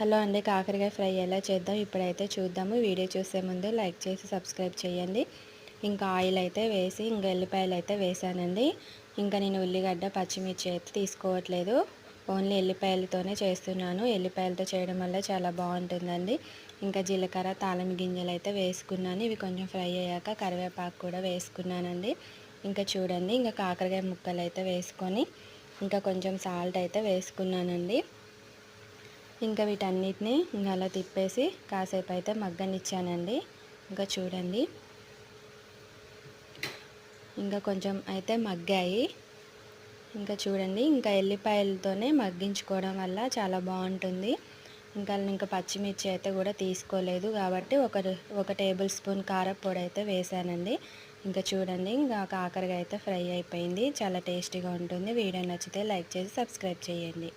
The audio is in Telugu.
హలో అండి, కాకరకాయ ఫ్రై ఎలా చేద్దాం ఇప్పుడైతే చూద్దాము. వీడియో చూసే ముందు లైక్ చేసి సబ్స్క్రైబ్ చేయండి. ఇంకా ఆయిల్ అయితే వేసి ఇంకా ఎల్లిపాయలు అయితే వేసానండి. ఇంకా నేను ఉల్లిగడ్డ పచ్చిమిర్చి అయితే తీసుకోవట్లేదు, ఓన్లీ ఎల్లిపాయలతోనే చేస్తున్నాను. ఎల్లిపాయలతో చేయడం వల్ల చాలా బాగుంటుందండి. ఇంకా జీలకర్ర తాళం గింజలు అయితే వేసుకున్నాను. ఇవి కొంచెం ఫ్రై అయ్యాక కరివేపాకు కూడా వేసుకున్నానండి. ఇంకా చూడండి, ఇంకా కాకరకాయ ముక్కలు అయితే వేసుకొని ఇంకా కొంచెం సాల్ట్ అయితే వేసుకున్నానండి. ఇంకా వీటన్నిటిని ఇంకా అలా తిప్పేసి కాసేపు అయితే మగ్గనిచ్చానండి. ఇంకా చూడండి, ఇంకా కొంచెం అయితే మగ్గాయి. ఇంకా చూడండి, ఇంకా ఎల్లిపాయలతోనే మగ్గించుకోవడం వల్ల చాలా బాగుంటుంది. ఇంకా పచ్చిమిర్చి అయితే కూడా తీసుకోలేదు కాబట్టి ఒక టేబుల్ స్పూన్ కారపొడి అయితే వేసానండి. ఇంకా చూడండి, ఇంకా కాకరకాయ అయితే ఫ్రై అయిపోయింది. చాలా టేస్టీగా ఉంటుంది. వీడియో నచ్చితే లైక్ చేసి సబ్స్క్రైబ్ చేయండి.